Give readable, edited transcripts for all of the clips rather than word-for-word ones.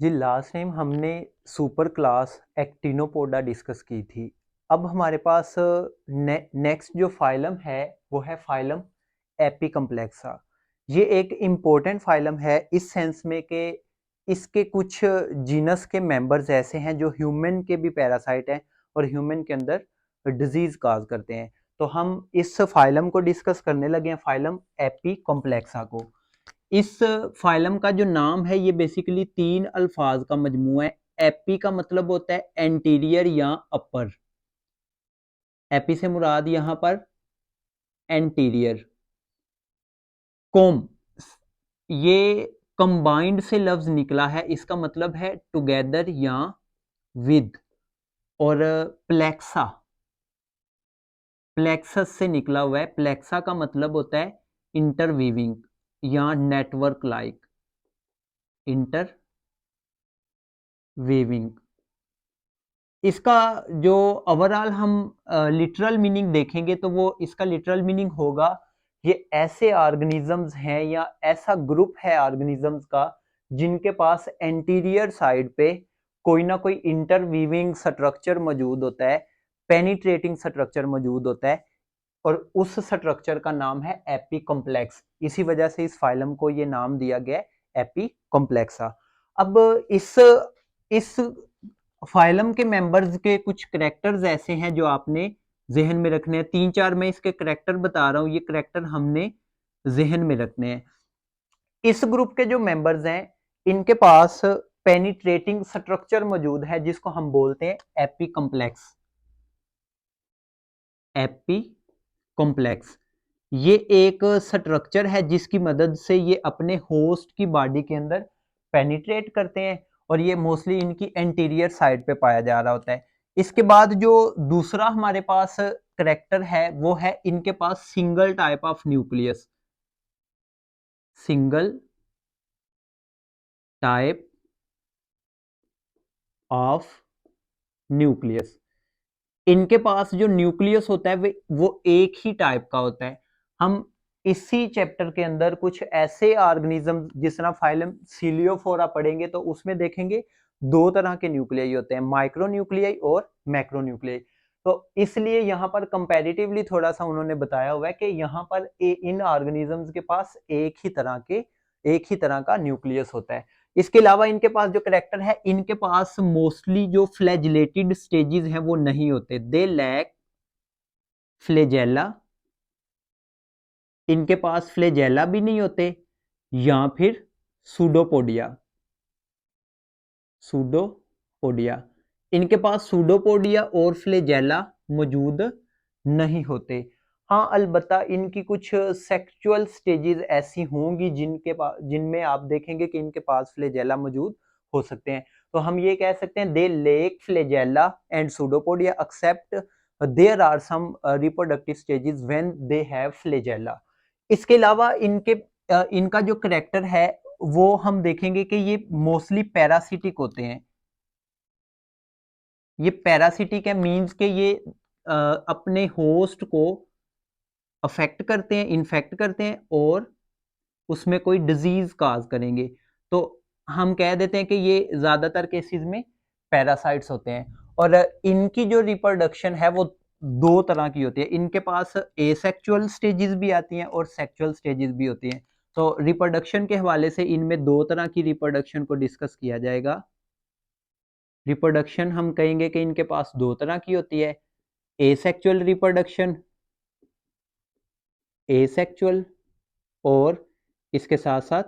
जी last time हमने super class एक्टिनोपोडा discuss की थी। अब हमारे पास नेक्स्ट जो फाइलम है वो है फाइलम एपिकम्प्लेक्सा। ये एक इम्पोर्टेंट फाइलम है इस सेंस में कि इसके कुछ जीनस के मेंबर्स ऐसे हैं जो ह्यूमन के भी पैरासाइट हैं और ह्यूमन के अंदर डिजीज काज करते हैं। तो हम इस फाइलम को डिस्कस करने लगे हैं, फाइलम एपिकम्प्लेक्सा को। इस फाइलम का जो नाम है ये बेसिकली तीन अल्फाज का मजमू है। एपी का मतलब होता है एंटीरियर या अपर। एपी से मुराद यहां पर एंटीरियर। कोम, ये कंबाइंड से लफ्ज निकला है, इसका मतलब है टुगेदर या विद। और प्लेक्सा, प्लेक्सस से निकला हुआ है। प्लेक्सा का मतलब होता है इंटरवीविंग या नेटवर्क लाइक। इंटरवीविंग, इसका जो ओवरऑल हम लिटरल मीनिंग देखेंगे तो वो इसका लिटरल मीनिंग होगा ये ऐसे ऑर्गेनिजम्स हैं या ऐसा ग्रुप है ऑर्गेनिजम्स का जिनके पास एंटीरियर साइड पे कोई ना कोई इंटरवीविंग स्ट्रक्चर मौजूद होता है, पेनिट्रेटिंग स्ट्रक्चर मौजूद होता है, और उस स्ट्रक्चर का नाम है एपी कॉम्प्लेक्स। इसी वजह से इस फाइलम को ये नाम दिया गया है एपी कॉम्प्लेक्सा। अब इस फाइलम के मेंबर्स के कुछ करेक्टर्स ऐसे हैं जो आपने जहन में रखने हैं। तीन चार मैं इसके करेक्टर बता रहा हूं, ये करेक्टर हमने जहन में रखने हैं। इस ग्रुप के जो मेंबर्स हैं इनके पास पेनिट्रेटिंग स्ट्रक्चर मौजूद है जिसको हम बोलते हैं एपी कॉम्प्लेक्स। एपी कॉम्प्लेक्स ये एक स्ट्रक्चर है जिसकी मदद से ये अपने होस्ट की बॉडी के अंदर पेनिट्रेट करते हैं, और ये मोस्टली इनकी एंटीरियर साइड पे पाया जा रहा होता है। इसके बाद जो दूसरा हमारे पास करेक्टर है वो है इनके पास single type of nucleus. Single type of nucleus. इनके पास जो न्यूक्लियस होता है वो एक ही टाइप का होता है। हम इसी चैप्टर के अंदर कुछ ऐसे ऑर्गेनिज्म जिस तरह फाइलम सीलियोफोरा पढ़ेंगे तो उसमें देखेंगे दो तरह के न्यूक्लियाई होते हैं, माइक्रो न्यूक्लियाई और मैक्रो न्यूक्लियाई। तो इसलिए यहाँ पर कंपैरेटिवली थोड़ा सा उन्होंने बताया हुआ है कि यहाँ पर इन ऑर्गेनिजम्स के पास एक ही तरह का न्यूक्लियस होता है। इसके अलावा इनके पास जो करेक्टर है, इनके पास मोस्टली जो फ्लैजिलेटेड स्टेजेस हैं वो नहीं होते, दे लैक फ्लेजेला। इनके पास फ्लेजेला भी नहीं होते, या फिर सूडोपोडिया। सूडोपोडिया, इनके पास सूडोपोडिया और फ्लेजेला मौजूद नहीं होते। हाँ, अलबत्ता इनकी कुछ सेक्सुअल स्टेजेस ऐसी होंगी जिनमें आप देखेंगे कि इनके पास फ्लेजेला मौजूद हो सकते हैं। तो हम ये कह सकते हैं they lack flagella and pseudopodia except there are some reproductive stages when they have flagella. इसके अलावा इनका जो करेक्टर है वो हम देखेंगे कि ये मोस्टली पैरासिटिक होते हैं। ये पैरासिटिक है मींस के ये अपने होस्ट को अफेक्ट करते हैं, इन्फेक्ट करते हैं और उसमें कोई डिजीज काज करेंगे। तो हम कह देते हैं कि ये ज्यादातर केसेस में पैरासाइट्स होते हैं। और इनकी जो रिप्रोडक्शन है वो दो तरह की होती है। इनके पास एसेक्सुअल स्टेजेस भी आती हैं और सेक्सुअल स्टेजेस भी होती हैं। तो रिप्रोडक्शन के हवाले से इनमें दो तरह की रिप्रोडक्शन को डिस्कस किया जाएगा। रिप्रोडक्शन हम कहेंगे कि इनके पास दो तरह की होती है, एसेक्सुअल रिप्रोडक्शन, एसेक्सुअल, और इसके साथ साथ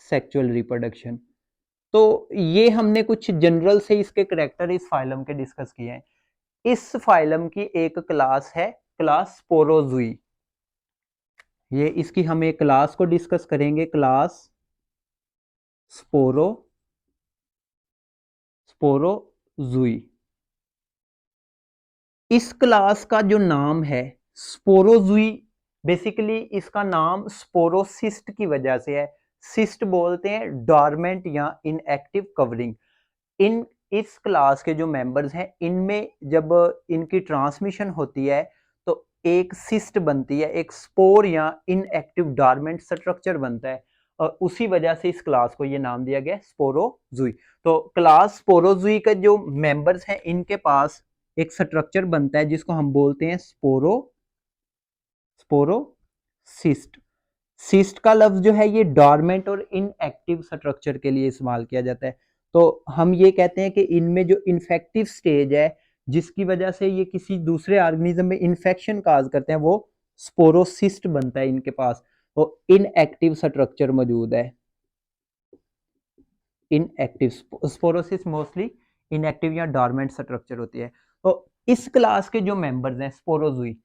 सेक्सुअल रिप्रोडक्शन। तो ये हमने कुछ जनरल से इसके करेक्टर इस फाइलम के डिस्कस किए हैं। इस फाइलम की एक क्लास है, क्लास स्पोरोजुई। ये इसकी हम एक क्लास को डिस्कस करेंगे, क्लास स्पोरोजुई। इस क्लास का जो नाम है स्पोरोजुई, बेसिकली इसका नाम स्पोरोसिस्ट की वजह से है। सिस्ट बोलते हैं डॉर्मेंट या इनएक्टिव कवरिंग। इन इस क्लास के जो मेंबर्स हैं इनमें जब इनकी ट्रांसमिशन होती है तो एक सिस्ट बनती है, एक स्पोर या इनएक्टिव डॉर्मेंट स्ट्रक्चर बनता है। उसी वजह से इस क्लास को ये नाम दिया गया स्पोरोजुई। तो क्लास स्पोरोजुई का जो मेंबर्स हैं इनके पास एक स्ट्रक्चर बनता है जिसको हम बोलते हैं स्पोरोसिस्ट। सिस्ट का लफ्ज जो है ये डॉर्मेंट और इनएक्टिव स्ट्रक्चर के लिए इस्तेमाल किया जाता है। तो हम ये कहते हैं कि इनमें जो इन्फेक्टिव स्टेज है जिसकी वजह से ये किसी दूसरे ऑर्गेनिज्म में इन्फेक्शन काज करते हैं वो स्पोरोसिस्ट बनता है इनके पास। तो इनएक्टिव स्ट्रक्चर मौजूद है। इनएक्टिव स्पोरोसिस मोस्टली इनएक्टिव या डॉर्मेंट स्ट्रक्चर होती है। तो इस क्लास के जो मेंबर्स हैं स्पोरोजुई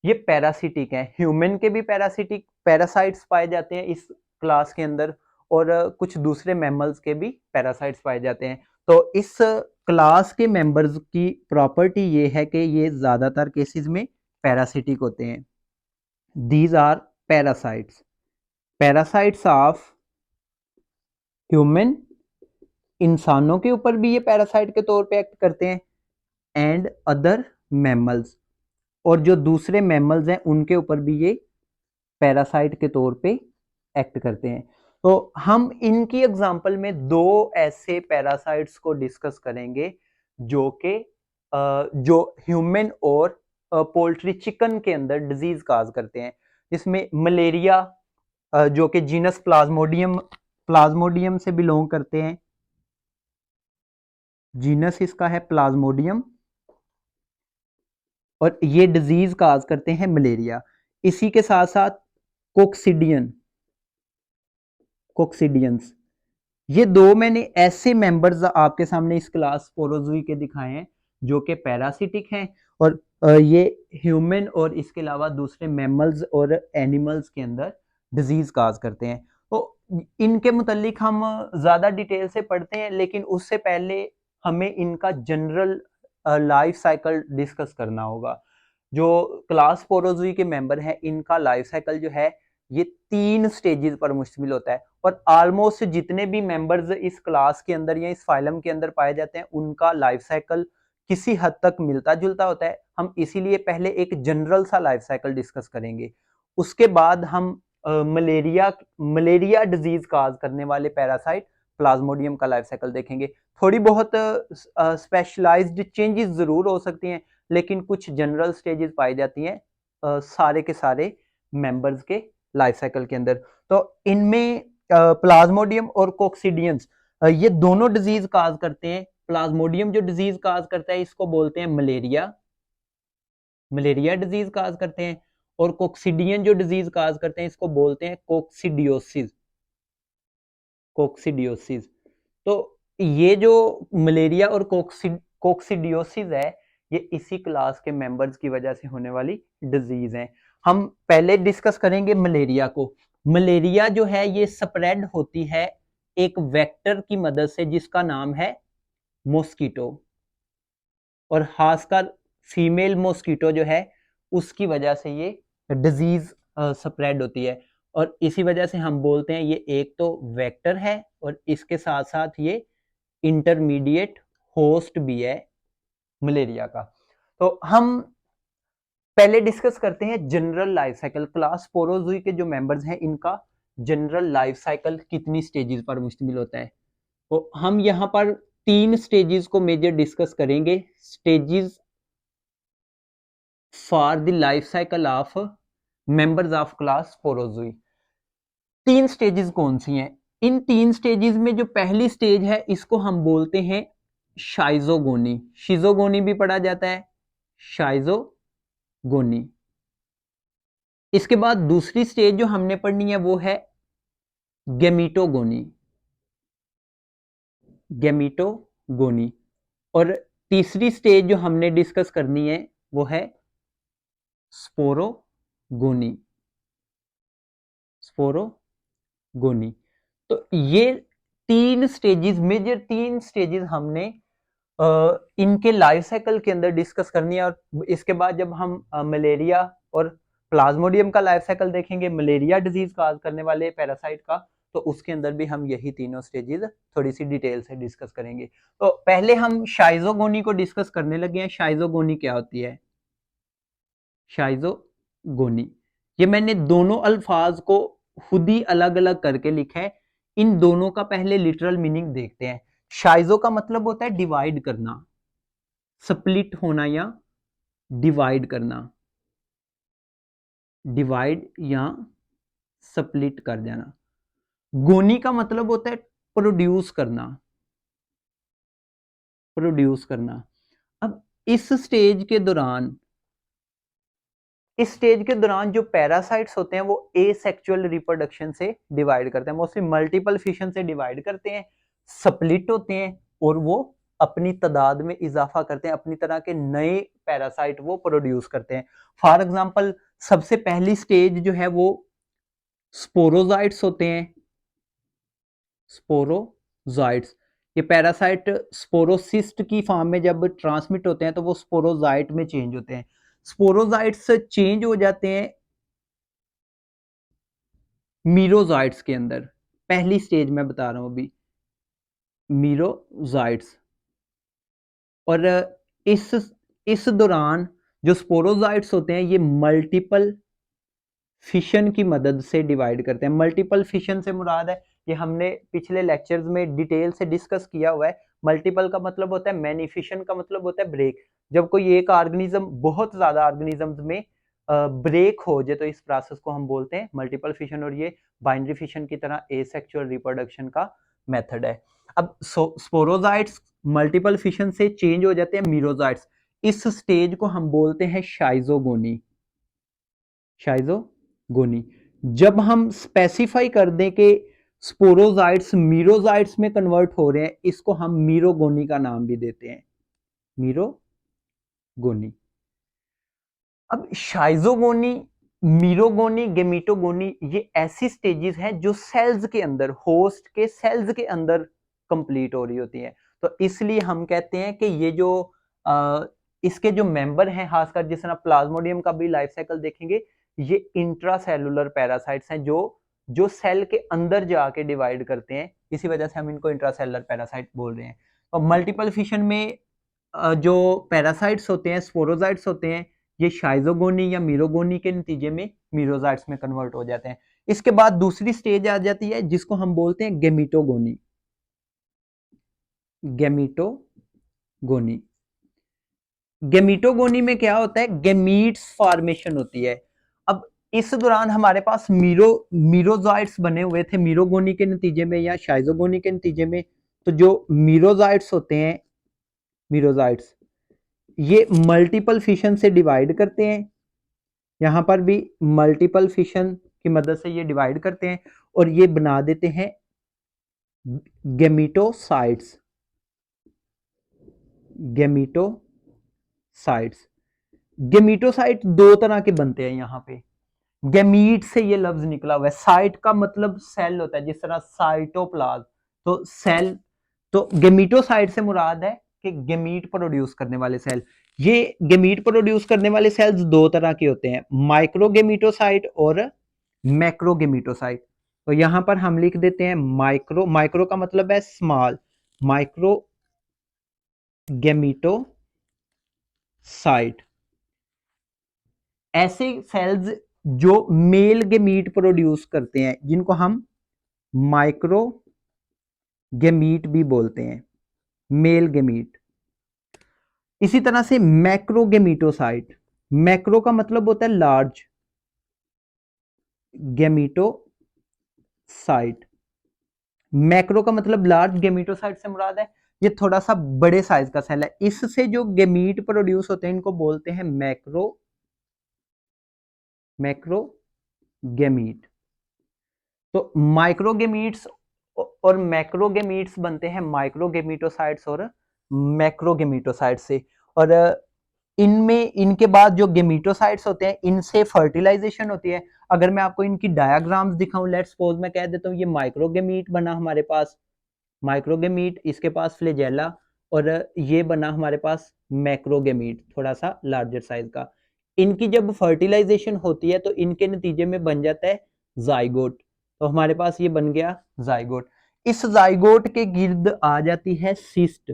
ये पैरासिटिक हैं। ह्यूमन के भी पैरासाइट्स पाए जाते हैं इस क्लास के अंदर और कुछ दूसरे मैमल्स के भी पैरासाइट्स पाए जाते हैं। तो इस क्लास के मेंबर्स की प्रॉपर्टी ये है कि ये ज्यादातर केसेस में पैरासिटिक होते हैं। These are parasites of human, इंसानों के ऊपर भी ये पैरासाइट के तौर पे एक्ट करते हैं, एंड अदर मैमल्स, और जो दूसरे मैमल्स हैं उनके ऊपर भी ये पैरासाइट के तौर पे एक्ट करते हैं। तो हम इनकी एग्जांपल में दो ऐसे पैरासाइट्स को डिस्कस करेंगे जो कि जो ह्यूमन और पोल्ट्री चिकन के अंदर डिजीज काज करते हैं, जिसमें मलेरिया जो कि जीनस प्लाज्मोडियम से बिलोंग करते हैं। जीनस इसका है प्लाज्मोडियम और ये डिजीज काज करते हैं मलेरिया। इसी के साथ साथ कोक्सीडियंस, ये दो मैंने ऐसे मेंबर्स आपके सामने इस क्लास स्पोरोजुई के दिखाए हैं जो कि पैरासिटिक हैं और ये ह्यूमन और इसके अलावा दूसरे मैमल्स और एनिमल्स के अंदर डिजीज काज करते हैं। तो इनके मुतालिक हम ज्यादा डिटेल से पढ़ते हैं, लेकिन उससे पहले हमें इनका जनरल लाइफ साइकिल डिस्कस करना होगा। जो क्लास स्पोरोजुई के मेंबर हैं इनका लाइफ साइकिल जो है ये 3 स्टेजेस पर मुश्तमिल होता है और ऑलमोस्ट जितने भी मेंबर्स इस क्लास के अंदर या इस फाइलम के अंदर पाए जाते हैं उनका लाइफ साइकिल किसी हद तक मिलता जुलता होता है। हम इसीलिए पहले एक जनरल सा लाइफ साइकिल डिस्कस करेंगे, उसके बाद हम मलेरिया डिजीज काज करने वाले पैरासाइट प्लाज्मोडियम का लाइफ साइकिल देखेंगे। थोड़ी बहुत स्पेशलाइज्ड चेंजेस जरूर हो सकती हैं, लेकिन कुछ जनरल स्टेजेस पाई जाती हैं सारे के सारे मेंबर्स के लाइफ साइकिल के अंदर। तो इनमें प्लाज्मोडियम और कोक्सीडियंस ये दोनों डिजीज काज करते हैं। प्लाज्मोडियम जो डिजीज काज करता है इसको बोलते हैं मलेरिया डिजीज काज करते हैं, और कोक्सीडियन जो डिजीज काज करते हैं इसको बोलते हैं कोक्सीडियोसिस। तो ये जो मलेरिया और कोक्सीडियोसिस है ये इसी क्लास के मेंबर्स की वजह से होने वाली डिजीज है। हम पहले डिस्कस करेंगे मलेरिया को। मलेरिया जो है ये स्प्रेड होती है एक वेक्टर की मदद से जिसका नाम है मॉस्किटो, और खासकर फीमेल मॉस्किटो जो है उसकी वजह से ये डिजीज स्प्रेड होती है। और इसी वजह से हम बोलते हैं ये एक तो वेक्टर है और इसके साथ साथ ये इंटरमीडिएट होस्ट भी है मलेरिया का। तो हम पहले डिस्कस करते हैं जनरल लाइफ साइकिल। क्लास स्पोरोजुई के जो मेंबर्स हैं इनका जनरल लाइफ साइकिल कितनी स्टेजेस पर मुश्तमिल होता है। तो हम यहाँ पर 3 स्टेजेस को मेजर डिस्कस करेंगे। Stages for the life cycle of members of class Sporozoa. 3 stages कौन सी हैं? इन 3 स्टेजेस में जो पहली स्टेज है इसको हम बोलते हैं शाइजोगोनी। शिजोगोनी भी पढ़ा जाता है, शाइजोगोनी। इसके बाद दूसरी स्टेज जो हमने पढ़नी है वो है गेमीटोगोनी, और तीसरी स्टेज जो हमने डिस्कस करनी है वो है स्पोरोगोनी। तो ये 3 स्टेजेस, मेजर 3 स्टेजेस हमने इनके लाइफ साइकिल के अंदर डिस्कस करनी है। और इसके बाद जब हम मलेरिया और प्लाज्मोडियम का लाइफ साइकिल देखेंगे, मलेरिया डिजीज काज करने वाले पैरासाइट का, तो उसके अंदर भी हम यही तीनों स्टेजेस थोड़ी सी डिटेल से डिस्कस करेंगे। तो पहले हम शाइजोगोनी को डिस्कस करने लगे हैं। शाइजोगोनी क्या होती है? शाइजोगोनी, ये मैंने दोनों अल्फाज को खुद ही अलग अलग करके लिखा है। इन दोनों का पहले लिटरल मीनिंग देखते हैं। शाइजो का मतलब होता है डिवाइड करना, स्प्लिट होना या डिवाइड करना, डिवाइड या स्प्लिट कर देना। गोनी का मतलब होता है प्रोड्यूस करना, प्रोड्यूस करना। अब इस स्टेज के दौरान जो पैरासाइट्स होते हैं वो एसेक्सुअल रिप्रोडक्शन से डिवाइड करते हैं, मोस्टली मल्टीपल फिशन से डिवाइड करते हैं, स्प्लिट होते हैं और वो अपनी तादाद में इजाफा करते हैं, अपनी तरह के नए पैरासाइट वो प्रोड्यूस करते हैं। फॉर एग्जांपल सबसे पहली स्टेज जो है वो स्पोरोजाइट्स होते हैं, स्पोरोजाइट्स। ये पैरासाइट स्पोरोसिस्ट की फॉर्म में जब ट्रांसमिट होते हैं तो वो स्पोरोजाइट में चेंज होते हैं। स्पोरोजाइट्स चेंज हो जाते हैं मीरोजाइट्स के अंदर। पहली स्टेज मैं बता रहा हूं अभी, मीरोजाइट्स। और इस दौरान जो स्पोरोजाइट्स होते हैं ये मल्टीपल फिशन की मदद से डिवाइड करते हैं। मल्टीपल फिशन से मुराद है, ये हमने पिछले लेक्चर्स में डिटेल से डिस्कस किया हुआ है। मल्टीपल का मतलब होता है मैनी, फिशन का मतलब होता है ब्रेक। जब कोई एक ऑर्गेनिज्म बहुत ज्यादा ऑर्गेनिजम्स में ब्रेक हो जाए तो इस प्रोसेस को हम बोलते हैं मल्टीपल फिशन। और ये बाइनरी फिशन की तरह एसेक्सुअल रिप्रोडक्शन का मेथड है। अब स्पोरोजाइट्स मल्टीपल फिशन से चेंज हो जाते हैं मीरोजाइट्स। इस स्टेज को हम बोलते हैं शाइजोगोनी, शाइजोगोनी। जब हम स्पेसिफाई कर दें कि स्पोरोजाइट्स मीरोजाइट्स में कन्वर्ट हो रहे हैं, इसको हम मीरोगोनी का नाम भी देते हैं, मीरोगोनी। अब शाइजोगोनी, मीरोगोनी, गेमीटोगोनी ये ऐसी स्टेजेस हैं जो सेल्स के अंदर, होस्ट के सेल्स के अंदर कंप्लीट हो रही होती हैं। तो इसलिए हम कहते हैं कि ये जो इसके जो मेंबर हैं, खासकर जिस तरह प्लाज्मोडियम का भी लाइफ साइकिल देखेंगे, ये इंट्रासेलुलर पैरासाइट्स हैं जो जो सेल के अंदर जाके डिवाइड करते हैं। इसी वजह से हम इनको इंट्रासेलुलर पैरासाइट बोल रहे हैं। और मल्टीपल फिशन में जो पैरासाइट्स होते हैं, स्पोरोजाइट्स होते हैं, ये शाइजोगोनी या मीरोगोनी के नतीजे में मीरोजाइट्स में कन्वर्ट हो जाते हैं। इसके बाद दूसरी स्टेज आ जाती है जिसको हम बोलते हैं गेमीटोगोनी, गेमीटोगोनी। गेमीटोगोनी में क्या होता है, गेमीट्स फॉर्मेशन होती है। अब इस दौरान हमारे पास मीरोजाइट्स बने हुए थे मीरोगोनी के नतीजे में या शाइजोगोनी के नतीजे में। तो जो मीरोजाइट्स होते हैं, मीरोजाइट्स ये मल्टीपल फिशन से डिवाइड करते हैं। यहां पर भी मल्टीपल फिशन की मदद से ये डिवाइड करते हैं और ये बना देते हैं गेमीटोसाइट्स, गेमीटोसाइट्स। गेमीटोसाइट दो तरह के बनते हैं यहां पे। गेमीट से ये लफ्ज निकला हुआ है, साइट का मतलब सेल होता है, जिस तरह साइटोप्लाज्म तो सेल। तो गेमीटोसाइट से मुराद है कि गेमीट प्रोड्यूस करने वाले सेल। ये गेमीट प्रोड्यूस करने वाले सेल्स दो तरह के होते हैं, माइक्रोगेमीटोसाइट और मैक्रोगेमीटोसाइट। तो यहां पर हम लिख देते हैं माइक्रो, माइक्रो का मतलब है स्मॉल, माइक्रोगेमीटोसाइट। ऐसे सेल्स जो मेल गेमीट प्रोड्यूस करते हैं जिनको हम माइक्रो गेमीट भी बोलते हैं, मेल गेमीट। इसी तरह से मैक्रोगेमीटोसाइट, मैक्रो का मतलब होता है लार्ज, गेमीटोसाइट, मैक्रो का मतलब लार्ज, गेमीटोसाइट से मुराद है ये थोड़ा सा बड़े साइज का सेल है। इससे जो गेमीट प्रोड्यूस होते हैं इनको बोलते हैं मैक्रोगेमीट। तो माइक्रोगेमीट्स और मैक्रोगेमीट्स बनते हैं माइक्रोगेमीटोसाइट्स और मैक्रोगेमीटोसाइट्स से। और इनमें, इनके बाद जो गेमीटोसाइट्स होते हैं इनसे फर्टिलाइजेशन होती है। अगर मैं आपको इनकी डायग्राम्स दिखाऊं, लेट्स सपोज मैं कह देता हूँ ये माइक्रोगेमीट बना हमारे पास, माइक्रोगेमीट, इसके पास फ्लैजेला, और ये बना हमारे पास मैक्रोगेमीट, थोड़ा सा लार्जर साइज का। इनकी जब फर्टिलाइजेशन होती है तो इनके नतीजे में बन जाता है जाइगोट। तो हमारे पास ये बन गया जाइगोट। इस जाइगोट के गिर्द आ जाती है सिस्ट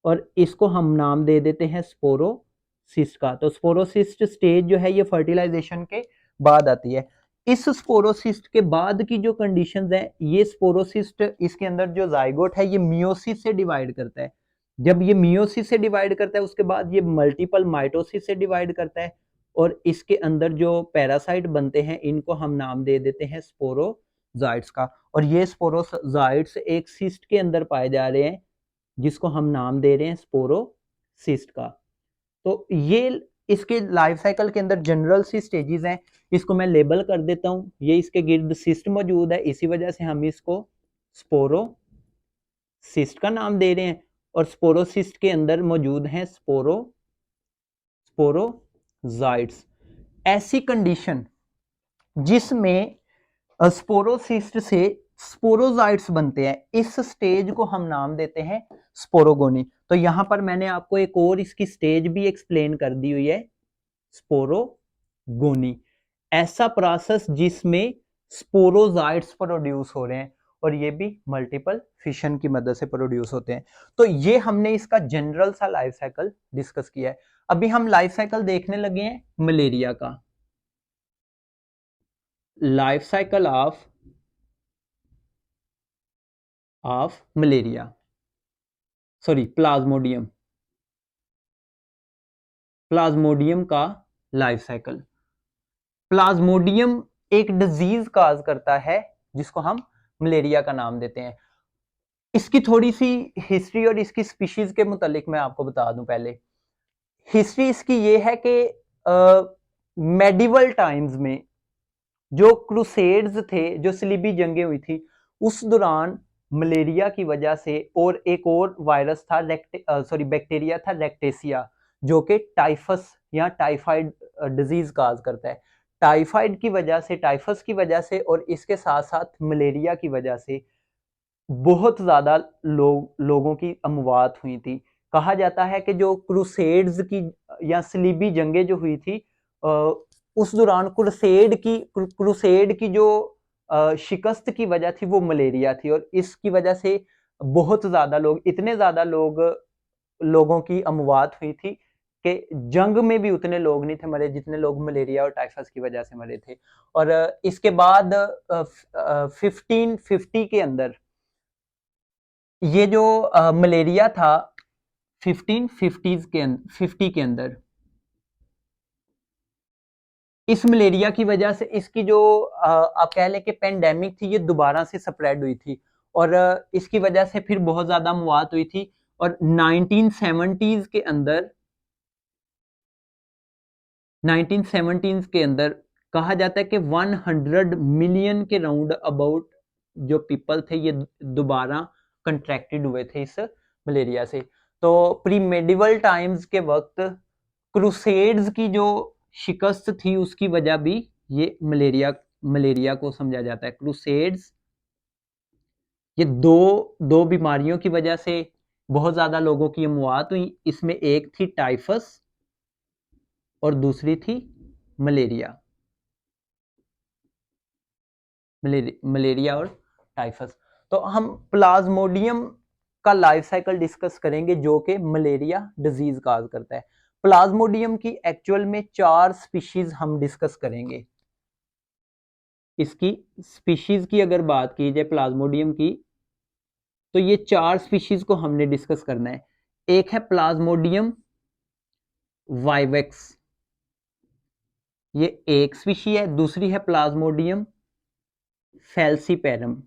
और इसको हम नाम दे देते हैं स्पोरोसिस्ट का। तो स्पोरोसिस्ट स्टेज जो है ये फर्टिलाइजेशन के बाद आती है। इस स्पोरोसिस्ट के बाद की जो कंडीशंस है, ये स्पोरोसिस्ट इसके अंदर जो जाइगोट है ये मियोसिस से डिवाइड करता है। जब ये मियोसिस से डिवाइड करता है उसके बाद ये मल्टीपल माइटोसिस से डिवाइड करता है और इसके अंदर जो पैरासाइट बनते हैं इनको हम नाम दे देते हैं स्पोरोजाइट्स का। और ये स्पोरोजाइट्स एक सिस्ट के अंदर पाए जा रहे हैं जिसको हम नाम दे रहे हैं स्पोरोसिस्ट का। तो ये इसके लाइफ साइकिल के अंदर जनरल सी स्टेजेस हैं, इसको मैं लेबल कर देता हूं। ये इसके गिर्द सिस्ट मौजूद है, इसी वजह से हम इसको स्पोरोसिस्ट का नाम दे रहे हैं। और स्पोरोसिस्ट के अंदर मौजूद हैं स्पोरोजाइट्स। ऐसी कंडीशन जिसमें स्पोरोसिस्ट से स्पोरोजाइट्स बनते हैं, इस स्टेज को हम नाम देते हैं स्पोरोगोनी। तो यहां पर मैंने आपको एक और इसकी स्टेज भी एक्सप्लेन कर दी हुई है, स्पोरोगोनी। ऐसा प्रोसेस जिसमें स्पोरोजाइट्स प्रोड्यूस हो रहे हैं और ये भी मल्टीपल फिशन की मदद से प्रोड्यूस होते हैं। तो ये हमने इसका जनरल सा लाइफ साइकिल डिस्कस किया है। अभी हम लाइफ साइकिल देखने लगे हैं मलेरिया का। Life cycle of malaria, sorry Plasmodium का लाइफ साइकिल। प्लाज्मोडियम एक डिजीज काज करता है जिसको हम मलेरिया का नाम देते हैं। इसकी थोड़ी सी हिस्ट्री और इसकी स्पीशीज के मुतालिक मैं आपको बता दूं। पहले हिस्ट्री इसकी ये है कि मेडिवल टाइम्स में जो क्रूसेड्स थे, जो सलीबी जंगें हुई थी, उस दौरान मलेरिया की वजह से और एक और वायरस था, बैक्टीरिया था रेक्टेसिया, जो कि टाइफस या टाइफाइड डिजीज काज करता है। टाइफाइड की वजह से, टाइफस की वजह से और इसके साथ साथ मलेरिया की वजह से बहुत ज्यादा लोगों की अमवात हुई थी। कहा जाता है कि जो क्रूसेड्स की या सलीबी जंगें जो हुई थी, उस दौरान क्रूसेड की जो शिकस्त की वजह थी वो मलेरिया थी। और इसकी वजह से बहुत ज्यादा लोग, इतने ज्यादा लोगों की अमवात हुई थी कि जंग में भी उतने लोग नहीं थे मरे जितने लोग मलेरिया और टाइफस की वजह से मरे थे। और इसके बाद 1550 के अंदर ये जो मलेरिया था 50 के अंदर, इस मलेरिया की वजह से इसकी जो आप कह लें कि पेंडेमिक थी, ये दोबारा से स्प्रेड हुई थी और इसकी वजह से फिर बहुत ज्यादा मौत हुई थी। और 1970s के अंदर, 1970s के अंदर कहा जाता है कि 100 मिलियन के राउंड अबाउट जो पीपल थे ये दोबारा कंट्रैक्टेड हुए थे इस मलेरिया से। तो प्री मेडिवल टाइम्स के वक्त क्रूसेड्स की जो शिकस्त थी उसकी वजह भी ये मलेरिया को समझा जाता है। क्रूसेड्स, ये दो बीमारियों की वजह से बहुत ज्यादा लोगों की मौत हुई। इसमें एक थी टाइफस और दूसरी थी मलेरिया। मलेरिया और टाइफस। तो हम प्लाज्मोडियम का लाइफ साइकिल डिस्कस करेंगे जो कि मलेरिया डिजीज काज करता है। प्लाज्मोडियम की एक्चुअल में 4 स्पीशीज हम डिस्कस करेंगे। इसकी स्पीशीज की अगर बात की जाए प्लाज्मोडियम की, तो ये 4 स्पीशीज को हमने डिस्कस करना है। एक है प्लाज्मोडियम वाइवेक्स, ये एक स्पीशी है। दूसरी है प्लाज्मोडियम फैल्सीपेरम,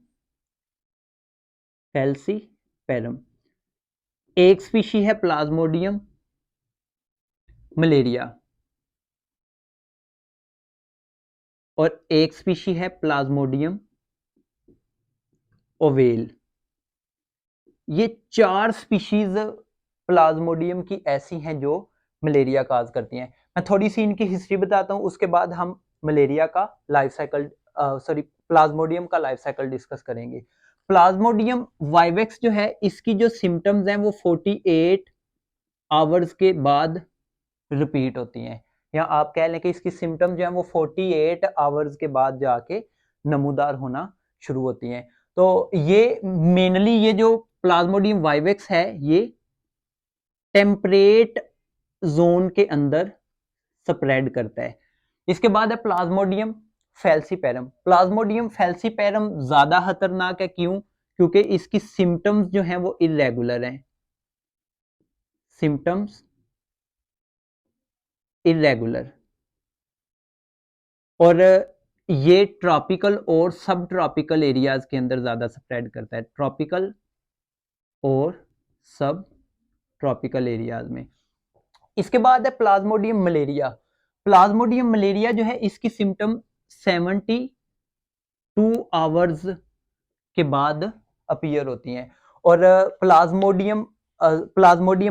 एक स्पीशी है प्लाज्मोडियम मलेरिया और एक स्पीशी है प्लाज्मोडियम ओवेल। ये 4 स्पीशीज प्लाज्मोडियम की ऐसी हैं जो मलेरिया काज करती हैं। मैं थोड़ी सी इनकी हिस्ट्री बताता हूं, उसके बाद हम मलेरिया का लाइफ साइकिल, प्लाज्मोडियम का लाइफ साइकिल डिस्कस करेंगे। प्लाज्मोडियम वाइवेक्स जो है, इसकी जो सिम्टम्स हैं वो 48 आवर्स के बाद रिपीट होती हैं, या आप कह लें कि इसकी सिम्टम्स जो है वो 48 आवर्स के बाद जाके नमूदार होना शुरू होती हैं। तो ये मेनली, ये जो प्लाज्मोडियम वाइवेक्स है ये टेम्परेट जोन के अंदर स्प्रेड करता है। इसके बाद है प्लाज्मोडियम फैल्सीपेरम। प्लाज्मोडियम फैल्सीपेरम ज्यादा खतरनाक है, क्यों? क्योंकि इसकी सिम्टम्स जो हैं वो इरेगुलर हैं, सिम्टम्स इरेगुलर, और ये ट्रॉपिकल और सब ट्रॉपिकल एरियाज के अंदर ज्यादा स्प्रेड करता है, ट्रॉपिकल और सब ट्रॉपिकल एरियाज में। इसके बाद है प्लाज्मोडियम मलेरिया। प्लाज्मोडियम मलेरिया जो है इसकी सिम्टम 72 आवर्स के बाद अपीयर होती हैं। और प्लाज्मोडियम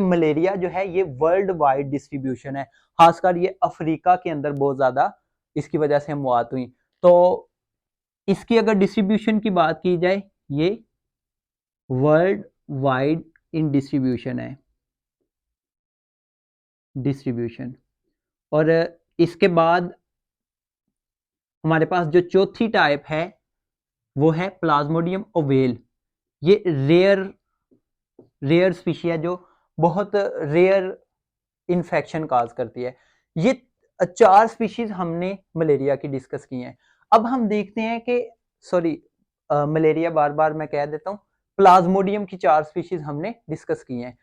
मलेरिया जो है ये वर्ल्ड वाइड डिस्ट्रीब्यूशन है, खासकर ये अफ्रीका के अंदर बहुत ज्यादा इसकी वजह से मौत हुई। तो इसकी अगर डिस्ट्रीब्यूशन की बात की जाए, ये वर्ल्ड वाइड इन डिस्ट्रीब्यूशन है, डिस्ट्रीब्यूशन। और इसके बाद हमारे पास जो चौथी टाइप है वो है प्लाज्मोडियम ओवेल। ये रेयर स्पीशी है जो बहुत रेयर इन्फेक्शन काज करती है। ये 4 स्पीशीज हमने मलेरिया की डिस्कस की हैं। अब हम देखते हैं कि सॉरी मलेरिया बार बार मैं कह देता हूं, प्लाज्मोडियम की 4 स्पीशीज हमने डिस्कस की हैं।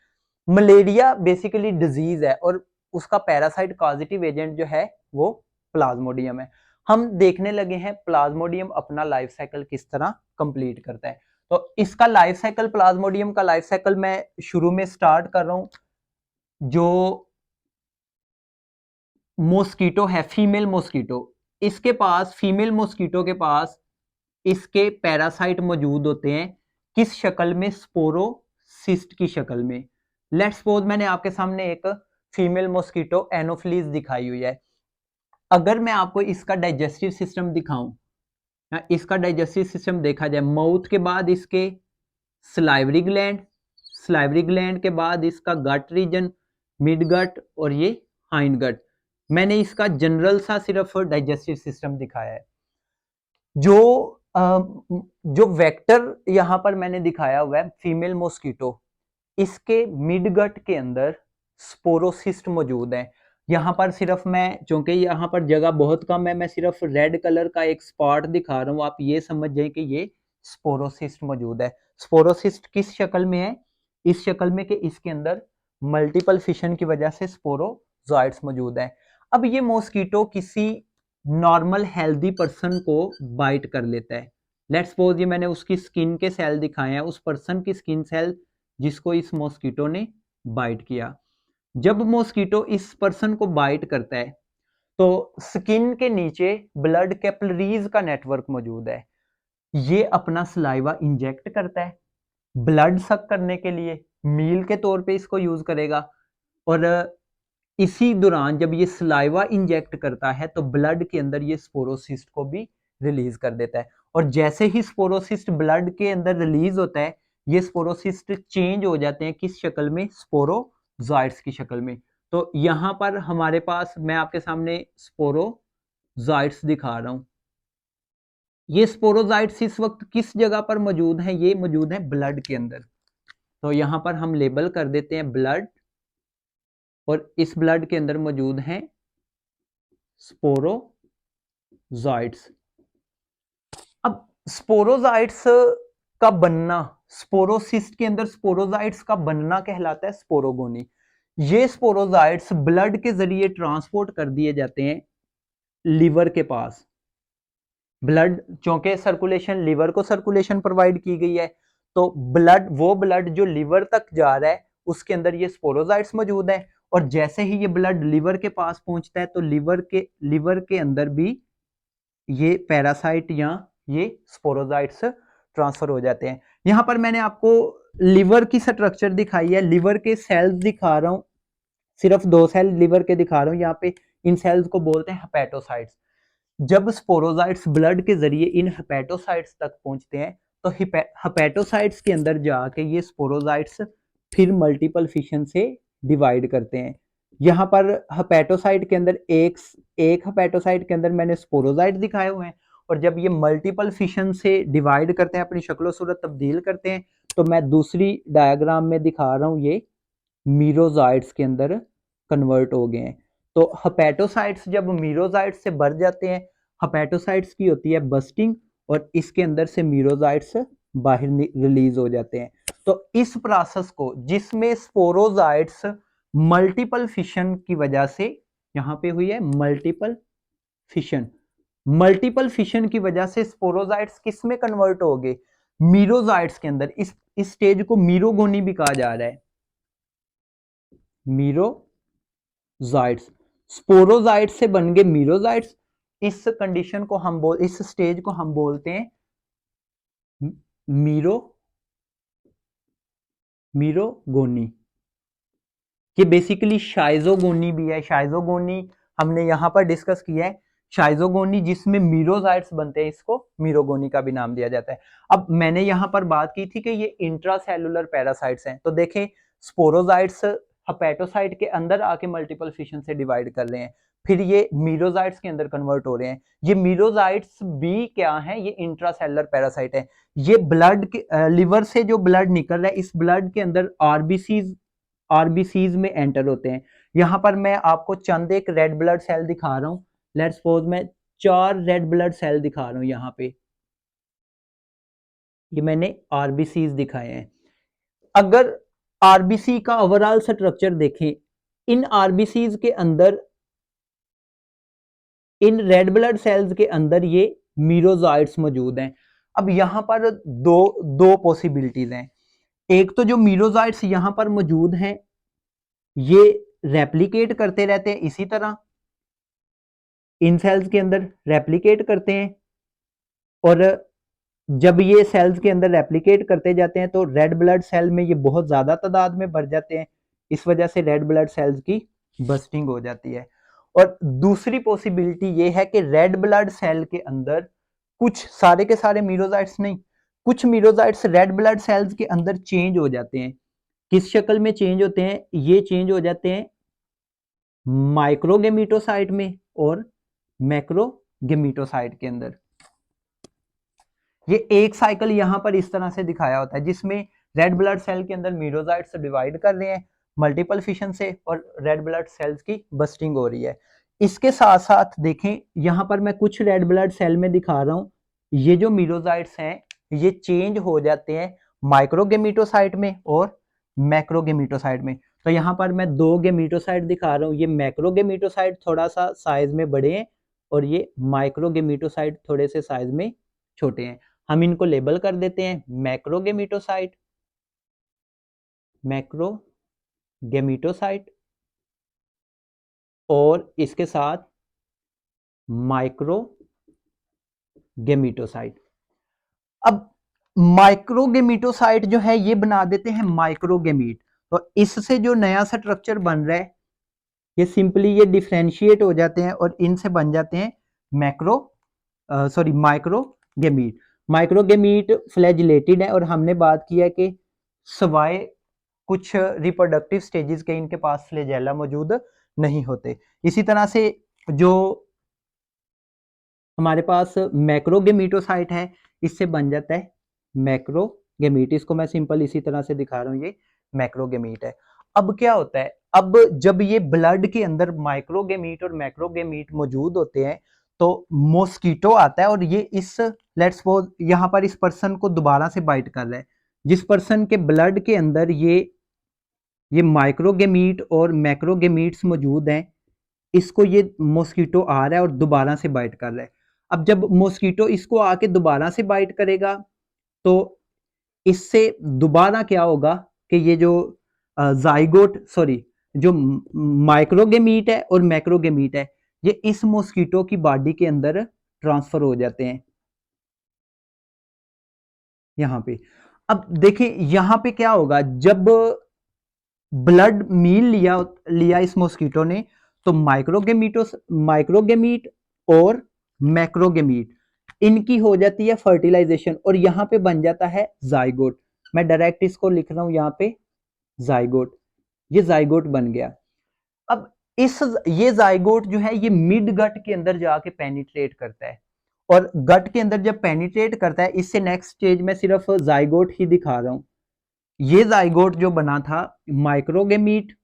मलेरिया बेसिकली डिजीज है और उसका पैरासाइट कॉजेटिव एजेंट जो है वो प्लाज्मोडियम है। हम देखने लगे हैं प्लाज्मोडियम अपना लाइफ साइकिल किस तरह कंप्लीट करता है। तो इसका लाइफ साइकिल, प्लाज्मोडियम का लाइफ साइकिल मैं शुरू में स्टार्ट कर रहा हूं। जो मॉस्किटो है, फीमेल मॉस्किटो, इसके पास, फीमेल मॉस्किटो के पास इसके पैरासाइट मौजूद होते हैं, किस शक्ल में? स्पोरोसिस्ट की शक्ल में। लेट्स सपोज मैंने आपके सामने एक फीमेल मॉस्किटो एनोफिलीज दिखाई हुई है। अगर मैं आपको इसका डाइजेस्टिव सिस्टम दिखाऊं, इसका डाइजेस्टिव सिस्टम देखा जाए, माउथ के बाद इसके सलाइवरी ग्लैंड, सलाइवरी ग्लैंड के बाद इसका गट रीजन, मिड गट और ये हाइंड गट। मैंने इसका जनरल सा सिर्फ डाइजेस्टिव सिस्टम दिखाया है। जो वेक्टर यहां पर मैंने दिखाया हुआ है फीमेल मॉस्किटो, इसके मिड गट के अंदर स्पोरोसिस्ट मौजूद है। यहां पर सिर्फ मैं, चूंकि यहां पर जगह बहुत कम है, मैं सिर्फ रेड कलर का एक स्पॉट दिखा रहा हूं, आप ये समझ जाए कि ये स्पोरोसिस्ट मौजूद है। स्पोरोसिस्ट किस शक्ल में है? इस शक्ल में कि इसके अंदर मल्टीपल फिशन की वजह से स्पोरोजॉइट्स मौजूद है। अब ये मॉस्किटो किसी नॉर्मल हेल्दी पर्सन को बाइट कर लेता है। लेट्स सपोज ये मैंने उसकी स्किन के सेल दिखाए हैं, उस पर्सन की स्किन सेल जिसको इस मॉस्किटो ने बाइट किया। जब मॉस्किटो इस पर्सन को बाइट करता है तो स्किन के नीचे ब्लड कैपिलरीज का नेटवर्क मौजूद है। ये अपना सलाइवा इंजेक्ट करता है, ब्लड सक करने के लिए मील के तौर पे इसको यूज करेगा। और इसी दौरान जब ये सलाइवा इंजेक्ट करता है तो ब्लड के अंदर ये स्पोरोसिस्ट को भी रिलीज कर देता है। और जैसे ही स्पोरोसिस्ट ब्लड के अंदर रिलीज होता है, ये स्पोरोसिस्ट चेंज हो जाते हैं किस शक्ल में? स्पोरोजॉइट्स की शक्ल में। तो यहां पर हमारे पास, मैं आपके सामने स्पोरोजॉइट्स दिखा रहा हूं। ये स्पोरोजॉइट्स इस वक्त किस जगह पर मौजूद हैं? ये मौजूद है ब्लड के अंदर। तो यहां पर हम लेबल कर देते हैं ब्लड, और इस ब्लड के अंदर मौजूद हैं स्पोरोजॉइट्स। अब स्पोरोजॉइट्स का बनना, स्पोरोसिस्ट के अंदर स्पोरोजॉइट्स का बनना कहलाता है स्पोरोगोनी। ये स्पोरोजॉइट्स ब्लड के जरिए ट्रांसपोर्ट कर दिए जाते हैं लिवर के पास। ब्लड, चूंकि सर्कुलेशन, लिवर को सर्कुलेशन प्रोवाइड की गई है, तो वो ब्लड जो लिवर तक जा रहा है उसके अंदर ये स्पोरोजॉइट्स मौजूद है। और जैसे ही ये ब्लड लिवर के पास पहुंचता है तो लिवर के अंदर भी ये पैरासाइट या ये स्पोरोजॉइट्स ट्रांसफर हो जाते हैं। यहां पर मैंने आपको लिवर की स्ट्रक्चर दिखाई है, लिवर के सेल्स दिखा रहा हूं, सिर्फ 2 सेल लिवर के दिखा रहा हूं यहाँ पे। इन सेल्स को बोलते हैं हेपेटोसाइट्स। जब स्पोरोजॉइट्स ब्लड के जरिए इन हेपेटोसाइट्स तक पहुंचते हैं तो हेपेटोसाइट्स के अंदर जाके ये स्पोरोजॉइट्स फिर मल्टीपल फिशन से डिवाइड करते हैं। यहाँ पर हेपेटोसाइट के अंदर एक हेपेटोसाइट के अंदर मैंने स्पोरोजॉइट दिखाए हुए हैं, और जब ये मल्टीपल फिशन से डिवाइड करते हैं, अपनी शक्लो सूरत तब्दील करते हैं, तो मैं दूसरी डायग्राम में दिखा रहा हूँ ये मीरोजॉइट्स के अंदर कन्वर्ट हो गए हैं। तो हेपेटोसाइट्स जब मीरोजॉइट्स से भर जाते हैं, हेपेटोसाइट्स की होती है बस्टिंग और इसके अंदर से मीरोजाइट्स बाहर रिलीज हो जाते हैं। तो इस प्रोसेस को, जिसमें स्पोरोजाइट्स मल्टीपल फिशन की वजह से यहां पे हुई है मल्टीपल फिशन की वजह से स्पोरोजाइट्स किस में कन्वर्ट हो गए, मीरोजाइट्स के अंदर। इस स्टेज को मीरोगोनी भी कहा जा रहा है, मीरोजाइट्स। स्पोरोजाइट्स से बन गए मीरोजाइट्स। इस कंडीशन को इस स्टेज को हम बोलते हैं मीरोगोनी। ये बेसिकली शाइजोगोनी भी है। शाइजोगोनी हमने यहां पर डिस्कस किया है। शाइजोगोनी जिसमें मीरोजाइट्स बनते हैं, इसको मीरोगोनी का भी नाम दिया जाता है। अब मैंने यहां पर बात की थी कि ये इंट्रासेलुलर पैरासाइट्स हैं, तो देखें स्पोरोजाइट्स हेपेटोसाइट के अंदर आके मल्टीपल फिशन से डिवाइड कर रहे हैं, फिर ये मीरोजाइट्स के अंदर कन्वर्ट हो रहे हैं। ये मीरोजाइट्स भी क्या है, ये इंट्रासेलुलर पैरासाइट है। ये ब्लड के लिवर से जो ब्लड निकल रहा है, इस ब्लड के अंदर आरबीसीज में एंटर होते हैं। यहां पर मैं आपको चंद एक रेड ब्लड सेल दिखा रहा हूं। लेट्स सपोज मैं 4 रेड ब्लड सेल दिखा रहा हूं यहां पे, ये मैंने आरबीसीज दिखाए हैं। अगर आरबीसी का ओवरऑल स्ट्रक्चर देखें, इन आरबीसीज के अंदर, इन रेड ब्लड सेल्स के अंदर ये मीरोजाइट्स मौजूद हैं। अब यहां पर दो पॉसिबिलिटीज हैं। एक तो जो मीरोजाइट्स यहां पर मौजूद हैं, ये रेप्लिकेट करते रहते हैं इसी तरह, इन सेल्स के अंदर रेप्लिकेट करते हैं, और जब ये सेल्स के अंदर रेप्लिकेट करते जाते हैं तो रेड ब्लड सेल में ये बहुत ज़्यादा तादाद में बढ़ जाते हैं। इस वजह से रेड ब्लड सेल्स की बस्टिंग हो जाती है। और दूसरी पॉसिबिलिटी ये है कि रेड ब्लड सेल के अंदर कुछ, सारे के सारे मीरोजाइट्स नहीं, कुछ मीरोजाइट्स रेड ब्लड सेल्स के अंदर चेंज हो जाते हैं। किस शक्ल में चेंज होते हैं, ये चेंज हो जाते हैं माइक्रोगेमिटोसाइट में और मैक्रोगेमिटोसाइट के अंदर। ये एक साइकिल यहां पर इस तरह से दिखाया होता है, जिसमें रेड ब्लड सेल के अंदर मीरोजाइट्स डिवाइड कर रहे हैं मल्टीपल फिशन से और रेड ब्लड सेल्स की बस्टिंग हो रही है। इसके साथ साथ देखें, यहां पर मैं कुछ रेड ब्लड सेल में दिखा रहा हूं, ये जो मीरोजाइट्स हैं ये चेंज हो जाते हैं माइक्रोगेमिटोसाइट में और मैक्रोगेमिटोसाइट में। तो यहां पर मैं 2 गेमिटोसाइट दिखा रहा हूं, ये मैक्रोगेमिटोसाइट थोड़ा सा साइज में बड़े हैं और ये माइक्रोगेमिटोसाइट थोड़े से साइज में छोटे हैं। हम इनको लेबल कर देते हैं मैक्रोगेमिटोसाइट, मैक्रोगेमिटोसाइट, और इसके साथ माइक्रोगेमिटोसाइट। अब माइक्रोगेमिटोसाइट जो है ये बना देते हैं माइक्रोगेमीट। तो इससे जो नया स्ट्रक्चर बन रहा है, ये सिंपली ये डिफरेंशिएट हो जाते हैं और इनसे बन जाते हैं माइक्रोगेमीट। माइक्रोगेमीट फ्लैजिलेटेड है और हमने बात किया है कि सवाए कुछ रिप्रोडक्टिव स्टेजेस के इनके पास फ्लैजेला मौजूद नहीं होते। इसी तरह से जो हमारे पास मैक्रोगेमिटोसाइट है, इससे बन जाता है मैक्रोगेमीट। इसको मैं सिंपल इसी तरह से दिखा रहा हूं, ये मैक्रोगेमीट है। अब क्या होता है, अब जब ये ब्लड के अंदर माइक्रोगेमीट और मैक्रोगेमीट मौजूद होते हैं तो मॉस्किटो आता है और ये इस, लेट्स सपोज यहां पर इस पर्सन को दोबारा से बाइट कर रहा है। जिस पर्सन के ब्लड के अंदर ये माइक्रोगेमीट और मैक्रोगेमीट्स मौजूद हैं, इसको ये मॉस्किटो आ रहा है और दोबारा से बाइट कर रहा है। अब जब मॉस्किटो इसको आके दोबारा से बाइट करेगा तो इससे दोबारा क्या होगा कि ये जो जो माइक्रोगेमीट है और मैक्रोगेमीट है, ये इस मॉस्किटो की बॉडी के अंदर ट्रांसफर हो जाते हैं यहां पे। अब देखिए यहां पे क्या होगा, जब ब्लड मील लिया इस मॉस्किटो ने, तो माइक्रोगेमीट और मैक्रोगेमीट इनकी हो जाती है फर्टिलाइजेशन और यहां पे बन जाता है जाइगोट। मैं डायरेक्ट इसको लिख रहा हूं यहां पे जाइगोट, ये जाइगोट बन गया। अब ये जाइगोट जो है ये मिड गट के अंदर जाके पेनिट्रेट करता है और गट के अंदर जब पेनिट्रेट करता है, इससे नेक्स्ट स्टेज में सिर्फ जाइगोट ही दिखा रहा हूं। ये जाइगोट जो बना था माइक्रोगेमीट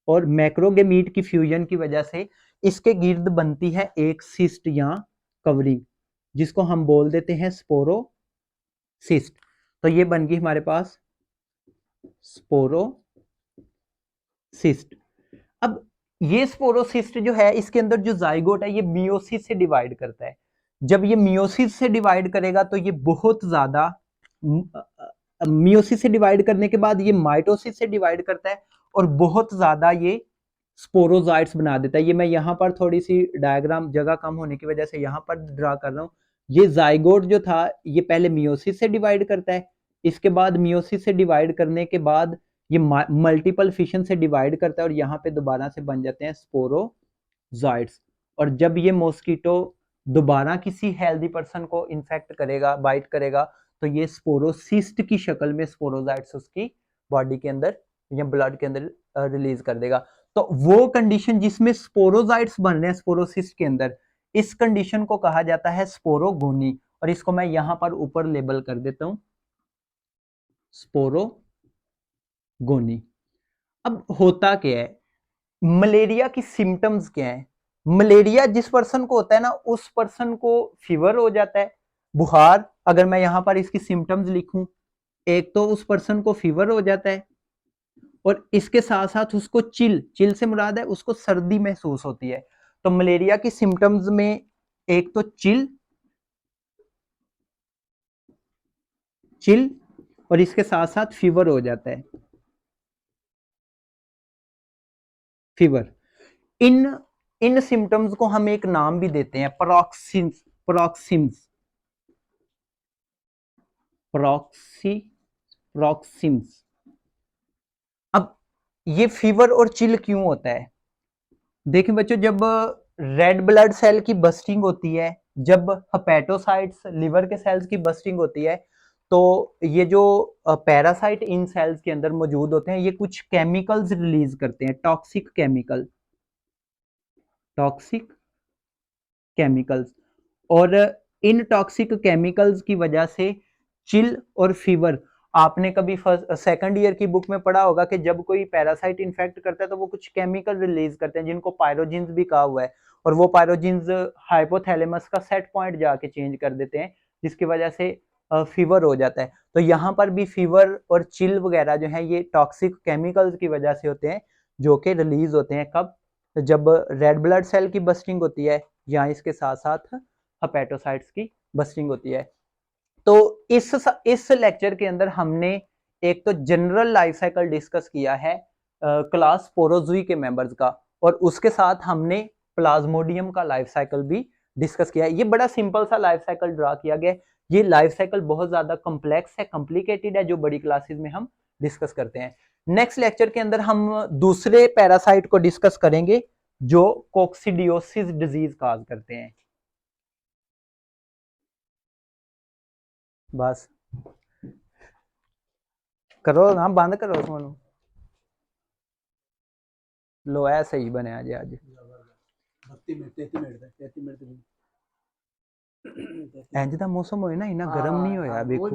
और मैक्रोगेमीट की फ्यूजन की वजह से, इसके गिर्द बनती है एक सिस्ट या कवरिंग, जिसको हम बोल देते हैं स्पोरोसिस्ट। तो ये बन गई हमारे पास स्पोरोसिस्ट। अब ये स्पोरोसिस्ट जो है, इसके अंदर जो जाइगोट है ये मियोसिस से डिवाइड करता है। जब ये मियोसिस से डिवाइड करेगा तो ये बहुत ज्यादा, मियोसिस से डिवाइड करने के बाद ये माइटोसिस से डिवाइड करता है और बहुत ज्यादा ये स्पोरोजाइट्स बना देता है। ये मैं यहाँ पर थोड़ी सी डायग्राम जगह कम होने की वजह से यहाँ पर ड्रा कर रहा हूँ। ये जाइगोट जो था ये पहले मियोसिस से डिवाइड करता है, इसके बाद मियोसिस से डिवाइड करने के बाद ये मल्टीपल फिशन से डिवाइड करता है और यहाँ पे दोबारा से बन जाते हैं स्पोरोजाइट्स। और जब ये मॉस्किटो दोबारा किसी हेल्दी पर्सन को इन्फेक्ट करेगा, बाइट करेगा, तो ये स्पोरोसिस्ट की शक्ल में स्पोरोजाइट्स उसकी बॉडी के अंदर या ब्लड के अंदर रिलीज कर देगा। तो वो कंडीशन जिसमें स्पोरोजाइट्स बन रहे हैं स्पोरोसिस्ट के अंदर, इस कंडीशन को कहा जाता है स्पोरोगोनी। और इसको मैं यहां पर ऊपर लेबल कर देता हूं, स्पोरोगोनी। अब होता क्या है, मलेरिया की सिम्टम्स क्या है? मलेरिया जिस पर्सन को होता है ना, उस पर्सन को फीवर हो जाता है, बुखार। अगर मैं यहां पर इसकी सिम्टम्स लिखूं, एक तो उस पर्सन को फीवर हो जाता है और इसके साथ साथ उसको चिल से मुराद है उसको सर्दी महसूस होती है। तो मलेरिया की सिम्टम्स में एक तो चिल और इसके साथ साथ फीवर हो जाता है, फीवर। इन इन सिम्टम्स को हम एक नाम भी देते हैं, प्रोक्सिम्स प्रोक्सिम्स प्रोक्सिम्स। अब ये फीवर और चिल क्यों होता है? देखिए बच्चों, जब रेड ब्लड सेल की बस्टिंग होती है, जब हेपेटोसाइट्स लिवर के सेल्स की बस्टिंग होती है, तो ये जो पैरासाइट इन सेल्स के अंदर मौजूद होते हैं, ये कुछ केमिकल्स रिलीज करते हैं, टॉक्सिक केमिकल्स। और इन टॉक्सिक केमिकल्स की वजह से चिल और फीवर, आपने कभी फर्स्ट सेकंड ईयर की बुक में पढ़ा होगा कि जब कोई पैरासाइट इन्फेक्ट करता है तो वो कुछ केमिकल रिलीज करते हैं जिनको पायरोजिन्स भी कहा हुआ है, और वो पायरोजिन्स हाइपोथैलेमस का सेट पॉइंट जाके चेंज कर देते हैं, जिसकी वजह से फीवर हो जाता है। तो यहाँ पर भी फीवर और चिल वगैरह जो है ये टॉक्सिक केमिकल्स की वजह से होते हैं, जो कि रिलीज होते हैं कब? जब रेड ब्लड सेल की बस्टिंग होती है या इसके साथ साथ हेपेटोसाइट्स की बस्टिंग होती है। तो इस लेक्चर के अंदर हमने एक तो जनरल लाइफ साइकिल डिस्कस किया है क्लास स्पोरोजुई के मेंबर्स का, और उसके साथ हमने प्लाज्मोडियम का लाइफ साइकिल भी डिस्कस किया है। ये बड़ा सिंपल सा लाइफ साइकिल ड्रा किया गया है। ये लाइफ साइकिल बहुत ज्यादा कॉम्प्लेक्स है, कॉम्प्लिकेटेड है, जो बड़ी क्लासेस में हम डिस्कस करते हैं। नेक्स्ट लेक्चर के अंदर हम दूसरे पैरासाइट को डिस्कस करेंगे जो कोक्सीडियोसिस डिजीज काज करते हैं। बस करो ना, बंद करो फोन। लो ऐ सही बनया जी अज। 33 मिनट इंज दा मौसम होए ना, इना गर्म नहीं होया। देखो